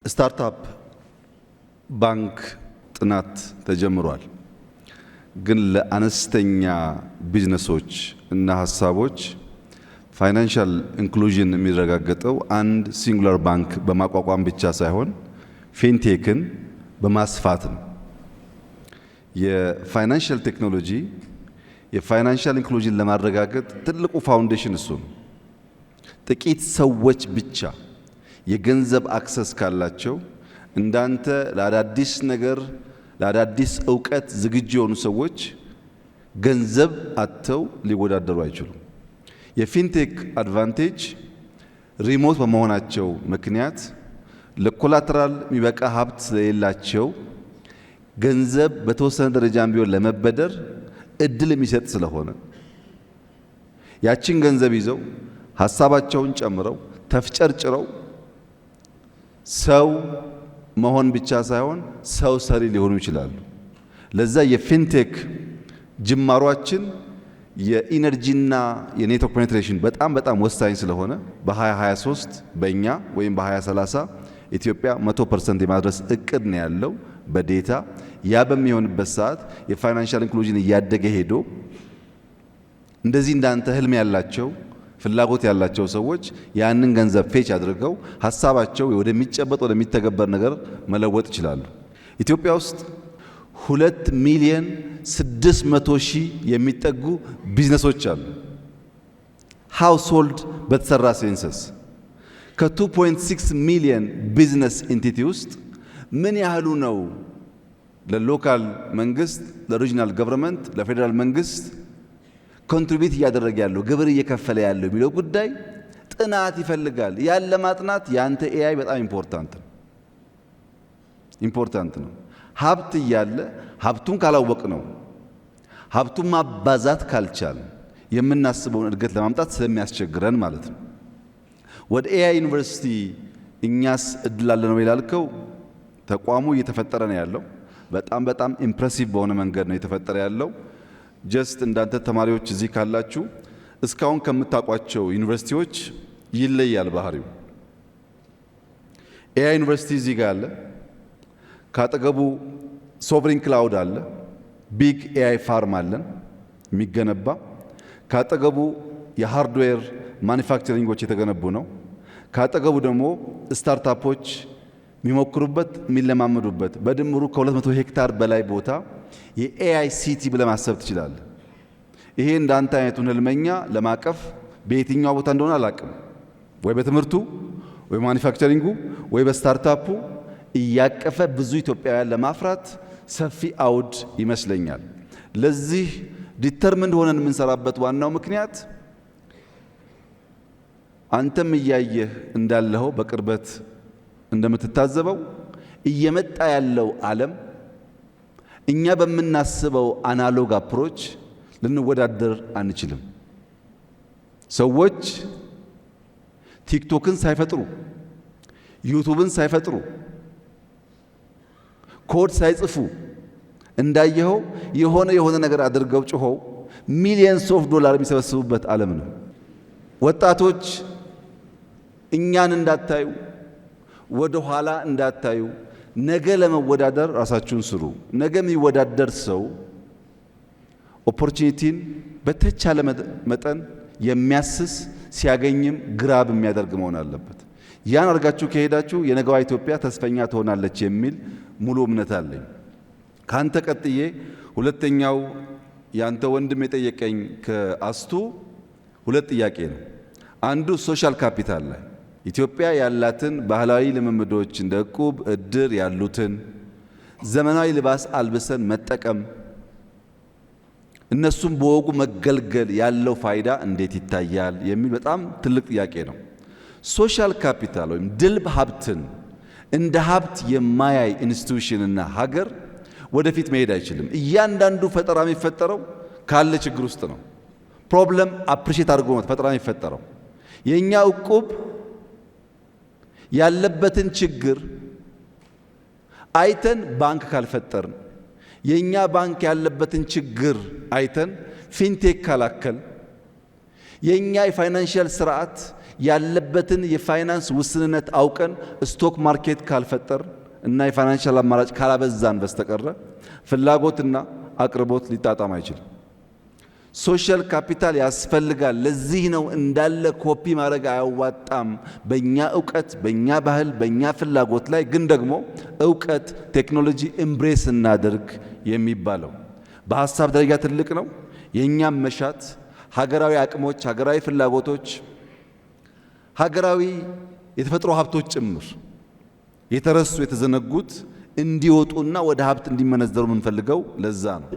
ስታርታፕ ባንክ ጥናት ተጀምሯል። ግን ለአነስተኛ ቢዝነሶች እና ሀሳቦች ፋይናንሻል ኢንክሉዥን የሚረጋገጠው አንድ ሲንጉላር ባንክ በማቋቋም ብቻ ሳይሆን ፊንቴክን በማስፋት ነው። የፋይናንሻል ቴክኖሎጂ የፋይናንሻል ኢንክሉዥን ለማረጋገጥ ትልቁ ፋውንዴሽን እሱ ነው። ጥቂት ሰዎች ብቻ የገንዘብ አክሰስ ካላቸው እንዳንተ ለአዳዲስ ነገር ለአዳዲስ ዕውቀት ዝግጁ የሆኑ ሰዎች ገንዘብ አጥተው ሊወዳደሩ አይችሉም። የፊንቴክ አድቫንቴጅ ሪሞት በመሆናቸው ምክንያት ለኮላተራል የሚበቃ ሀብት ስለሌላቸው ገንዘብ በተወሰነ ደረጃም ቢሆን ለመበደር እድል የሚሰጥ ስለሆነ ያችን ገንዘብ ይዘው ሀሳባቸውን ጨምረው ተፍጨርጭረው ሰው መሆን ብቻ ሳይሆን ሰው ሰሪ ሊሆኑ ይችላሉ። ለዛ የፊንቴክ ጅማሯችን የኢነርጂና የኔትወርክ ፔኔትሬሽን በጣም ወሳኝ ስለሆነ በ2023 በእኛ ወይም በ2030 ኢትዮጵያ 100% የማድረስ እቅድ ነው ያለው በዴታ። ያ በሚሆንበት ሰዓት የፋይናንሻል ኢንክሉዥን እያደገ ሄዶ እንደዚህ እንዳንተ ህልም ያላቸው ፍላጎት ያላቸው ሰዎች ያንን ገንዘብ ፌች አድርገው ሀሳባቸው ወደሚጨበጥ ወደሚተገበር ነገር መለወጥ ይችላሉ። ኢትዮጵያ ውስጥ 2,600,000 የሚጠጉ ቢዝነሶች አሉ። ሃውስሆልድ በተሰራ ሴንሰስ ከ2.6 ሚሊዮን ቢዝነስ ኢንቲቲ ውስጥ ምን ያህሉ ነው ለሎካል መንግስት፣ ለሪጂናል ገቨርንመንት፣ ለፌዴራል መንግስት ኮንትሪቢዩት እያደረገ ያለው ግብር እየከፈለ ያለው የሚለው ጉዳይ ጥናት ይፈልጋል። ያን ለማጥናት ያንተ ኤአይ በጣም ኢምፖርታንት ነው። ሀብት እያለ ሀብቱን ካላወቅ ነው ሀብቱን ማባዛት ካልቻል የምናስበውን እድገት ለማምጣት ስለሚያስቸግረን ማለት ነው። ወደ ኤአይ ዩኒቨርሲቲ እኛስ እድል አለ ነው ይላልከው። ተቋሙ እየተፈጠረ ነው ያለው። በጣም ኢምፕሬሲቭ በሆነ መንገድ ነው የተፈጠረ ያለው። ጀስት እንዳንተ ተማሪዎች እዚህ ካላችሁ እስካሁን ከምታውቋቸው ዩኒቨርሲቲዎች ይለያል ባህሪው። ኤአይ ዩኒቨርሲቲ እዚህ ጋር አለ። ካጠገቡ ሶቨሪን ክላውድ አለ። ቢግ ኤአይ ፋርም አለን የሚገነባ። ካጠገቡ የሃርድዌር ማኒፋክቸሪንጎች የተገነቡ ነው። ካጠገቡ ደግሞ ስታርታፖች የሚሞክሩበት የሚለማመዱበት በድምሩ ከ200 ሄክታር በላይ ቦታ የኤአይ ሲቲ ብለህ ማሰብ ትችላለህ። ይሄ እንዳንተ አይነቱን ህልመኛ ለማቀፍ በየትኛው ቦታ እንደሆነ አላቅም፣ ወይ በትምህርቱ ወይ ማኒፋክቸሪንጉ ወይ በስታርታፑ እያቀፈ ብዙ ኢትዮጵያውያን ለማፍራት ሰፊ አውድ ይመስለኛል። ለዚህ ዲተርሚንድ ሆነን የምንሰራበት ዋናው ምክንያት አንተም እያየህ እንዳለኸው በቅርበት እንደምትታዘበው እየመጣ ያለው ዓለም እኛ በምናስበው አናሎግ አፕሮች ልንወዳደር አንችልም። ሰዎች ቲክቶክን ሳይፈጥሩ ዩቱብን ሳይፈጥሩ ኮድ ሳይጽፉ እንዳየኸው የሆነ ነገር አድርገው ጮኸው ሚሊየንስ ኦፍ ዶላር የሚሰበስቡበት ዓለም ነው። ወጣቶች እኛን እንዳታዩ ወደ ኋላ እንዳታዩ ነገ ለመወዳደር ራሳችሁን ስሩ። ነገ የሚወዳደር ሰው ኦፖርቹኒቲን በተቻለ መጠን የሚያስስ ሲያገኝም ግራብ የሚያደርግ መሆን አለበት። ያን አድርጋችሁ ከሄዳችሁ የነገዋ ኢትዮጵያ ተስፈኛ ትሆናለች የሚል ሙሉ እምነት አለኝ። ካንተ ቀጥዬ ሁለተኛው ያንተ ወንድም የጠየቀኝ ከአስቱ ሁለት ጥያቄ ነው። አንዱ ሶሻል ካፒታል ላይ ኢትዮጵያ ያላትን ባህላዊ ልምምዶች እንደ ዕቁብ፣ እድር ያሉትን ዘመናዊ ልባስ አልብሰን መጠቀም እነሱም በወጉ መገልገል ያለው ፋይዳ እንዴት ይታያል የሚል በጣም ትልቅ ጥያቄ ነው። ሶሻል ካፒታል ወይም ድልብ ሀብትን እንደ ሀብት የማያይ ኢንስቲትዩሽንና ሀገር ወደፊት መሄድ አይችልም። እያንዳንዱ ፈጠራ የሚፈጠረው ካለ ችግር ውስጥ ነው። ፕሮብለም አፕሪሼት አድርጎ ነው ፈጠራ የሚፈጠረው። የኛ ዕቁብ ያለበትን ችግር አይተን ባንክ ካልፈጠርን፣ የኛ ባንክ ያለበትን ችግር አይተን ፊንቴክ ካላከል፣ የኛ የፋይናንሻል ስርዓት ያለበትን የፋይናንስ ውስንነት አውቀን ስቶክ ማርኬት ካልፈጠር እና የፋይናንሻል አማራጭ ካላበዛን በስተቀረ ፍላጎትና አቅርቦት ሊጣጣም አይችልም። ሶሻል ካፒታል ያስፈልጋል። ለዚህ ነው እንዳለ ኮፒ ማድረግ አያዋጣም። በእኛ እውቀት፣ በእኛ ባህል፣ በእኛ ፍላጎት ላይ ግን ደግሞ እውቀት፣ ቴክኖሎጂ ኤምብሬስ እናድርግ የሚባለው በሀሳብ ደረጃ ትልቅ ነው። የእኛም መሻት ሀገራዊ አቅሞች፣ ሀገራዊ ፍላጎቶች፣ ሀገራዊ የተፈጥሮ ሀብቶች ጭምር የተረሱ የተዘነጉት እንዲወጡና ወደ ሀብት እንዲመነዘሩ የምንፈልገው ለዛ ነው።